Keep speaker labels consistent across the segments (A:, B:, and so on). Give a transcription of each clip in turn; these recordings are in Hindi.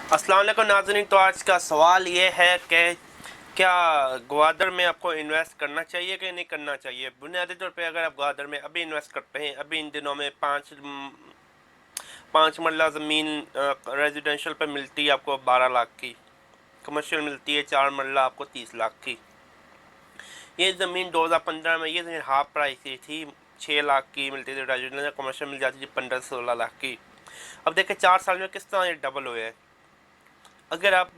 A: अस्सलाम वालेकुम नाज़रीन। तो आज का सवाल ये है कि क्या ग्वादर में आपको इन्वेस्ट करना चाहिए कि नहीं करना चाहिए। बुनियादी तौर पे अगर आप ग्वादर में अभी इन्वेस्ट करते हैं, अभी इन दिनों में पाँच मरला ज़मीन रेजिडेंशियल पे मिलती है आपको 12 लाख की, कमर्शियल मिलती है 4 मरला आपको 30 लाख की। ये ज़मीन 2015 में ये ज़मीन हाफ प्राइस की थी, 6 लाख की मिलती थी रेजिडेंशियल, कमर्शियल मिल जाती थी 15 से 16 लाख की। अब देखें 4 साल में किस तरह ये डबल हुए हैं। अगर आप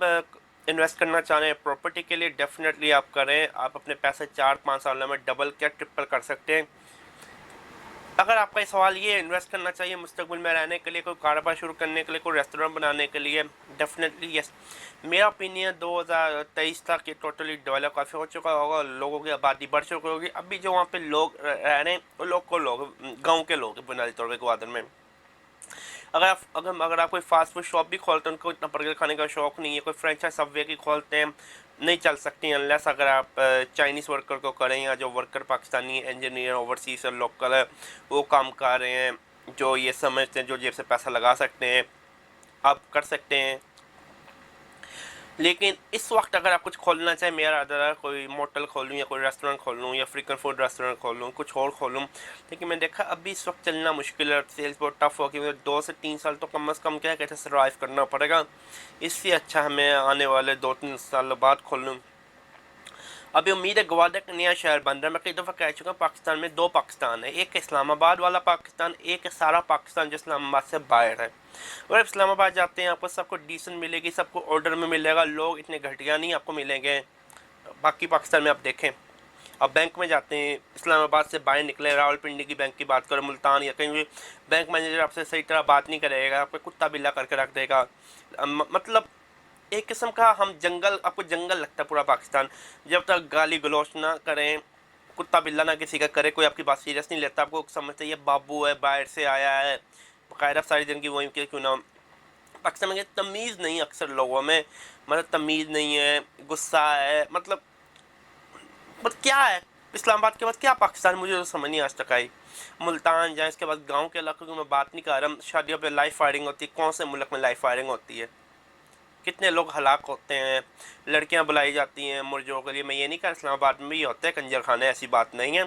A: इन्वेस्ट करना चाह रहे हैं प्रॉपर्टी के लिए, डेफिनेटली आप करें। आप अपने पैसे 4-5 सालों में डबल क्या ट्रिपल कर सकते हैं। अगर आपका सवाल ये इन्वेस्ट करना चाहिए मुस्तकबिल में रहने के लिए, कोई कारोबार शुरू करने के लिए, कोई रेस्टोरेंट बनाने के लिए, डेफिनेटली यस। मेरा ओपिनियन 2023 तक ये टोटली डेवलप काफ़ी हो चुका होगा, लोगों की आबादी बढ़ चुकी होगी। अभी जो वहाँ पे लोग रह रहे हैं वो लोग गाँव के लोग बुनियादी तौर पर ग्वादर में। अगर आप कोई फास्ट फूड शॉप भी खोलते हैं, उनको इतना बर्गर खाने का शौक़ नहीं है, कोई फ्रेंचाइज सबवे की खोलते हैं, नहीं चल सकती अनलेस अगर आप चाइनीज़ वर्कर को करें, या जो वर्कर पाकिस्तानी इंजीनियर ओवरसीज और लोकल है वो काम कर रहे हैं, जो ये समझते हैं जो जेब से पैसा लगा सकते हैं, आप कर सकते हैं। लेकिन इस वक्त अगर आप कुछ खोलना चाहें, मेरा इरादा कोई मोटल खोलूँ या कोई रेस्टोरेंट खोलूँ या फ्रीक्वेंट फूड रेस्टोरेंट खोलूँ, कुछ और खोलूँ, लेकिन मैं देखा अभी इस वक्त चलना मुश्किल है, सेल्स बहुत टफ हो गई। मुझे 2 से 3 साल तो कम से कम क्या कहते हैं सर्वाइव करना पड़ेगा। इससे अच्छा हमें आने वाले 2-3 साल बाद खोलूँ। अभी उम्मीद है ग्वादर का नया शहर बन रहा है। मैं कई दफ़ा कह चुका हूँ पाकिस्तान में 2 पाकिस्तान है, एक इस्लामाबाद वाला पाकिस्तान, एक है सारा पाकिस्तान जो इस्लामाबाद से बाहर है। और इस्लामाबाद जाते हैं आपको सबको डिसेंट मिलेगी, सबको ऑर्डर में मिलेगा, लोग इतने घटिया नहीं आपको मिलेंगे। बाकी पाकिस्तान में आप देखें, अब बैंक में जाते हैं, इस्लामाबाद से बाहर निकले, रावलपिंडी की बैंक की बात करें, मुल्तान या कहीं भी, बैंक मैनेजर आपसे सही तरह बात नहीं करेगा, आपको कुत्ता बिल्ला करके रख देगा। मतलब एक किस्म का हम जंगल, आपको जंगल लगता है पूरा पाकिस्तान। जब तक गाली गलौच ना करें, कुत्ता बिल्ला ना किसी का करे, कोई आपकी बात सीरियस नहीं लेता, आपको समझते ये बाबू है, बाहर से आया है, बाकायदा सारी ज़िंदगी वहीं के क्यों ना। पाकिस्तान में तमीज़ नहीं, अक्सर लोगों में मतलब तमीज़ नहीं है, गुस्सा है, मतलब क्या है इस्लामाबाद के बाद क्या पाकिस्तान, मुझे तो समझ नहीं आज तक आई। मुल्तान जाए, इसके बाद गांव के इलाकों की मैं बात नहीं कर रहा। शादियों पे लाइव फायरिंग होती है, कौन से मुल्क में लाइव फायरिंग होती है, कितने लोग हलाक होते हैं, लड़कियां बुलाई जाती हैं मुर्जों के लिए। मैं ये नहीं कह रहा इस्लामाबाद में भी होते हैं कंजर खाने, ऐसी बात नहीं है।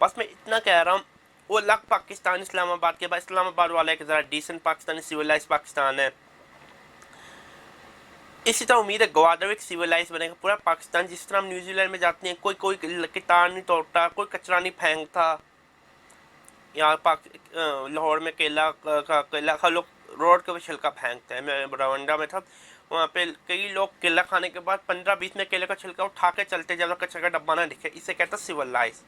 A: बस मैं इतना कह रहा हूँ वो अलग पाकिस्तान इस्लामाबाद के बाद, इस्लामाबाद वाला एक ज़रा डिसेंट पाकिस्तान, सिविलाइज पाकिस्तान है। इसी तरह उम्मीद है ग्वादर एक सिविलाइज बनेगा पूरा पाकिस्तान। जिस तरह हम न्यूजीलैंड में जाते हैं, कोई कोई कितार नहीं तोड़ता, कोई कचरा नहीं फेंकता। यहाँ लाहौर में केला का लोग रोड के भी छिलका फेंकते हैं। मैं रवंडा में था, वहाँ पे कई लोग केला खाने के बाद 15-20 में केले का छिलका उठा के चलते जब तक कचरे का डब्बा ना दिखे। इसे कहता है सिविलाइज।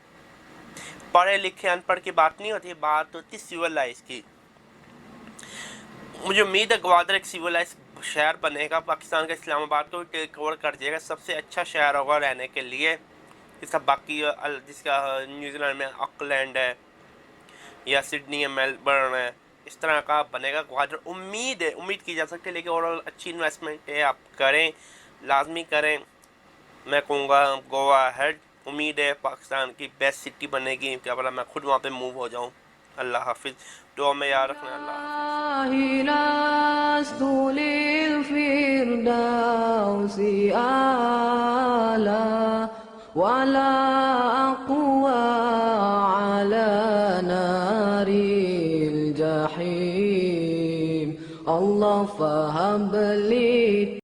A: पढ़े लिखे अनपढ़ की बात नहीं होती, बात होती सिविलाइज की। मुझे उम्मीद है ग्वादर एक सिविलाइज शहर बनेगा, पाकिस्तान का इस्लामाबाद को टेक ओवर कर जाएगा, सबसे अच्छा शहर होगा रहने के लिए। इसका बाकी जिसका न्यूजीलैंड में ऑकलैंड है या सिडनी है, मेलबर्न है, इस तरह का बनेगा ग्वादर। उम्मीद की जा सकती है, लेकिन ओवरऑल अच्छी इन्वेस्टमेंट है, आप करें, लाजमी करें। मैं कहूँगा गोवा हेड। उम्मीद है पाकिस्तान की बेस्ट सिटी बनेगी, क्या पता मैं खुद वहाँ पे मूव हो जाऊँ। अल्लाह हाफिज़। दुआ में याद रखना। अल्लाह
B: हाफिज़। अल्लाह फहब ली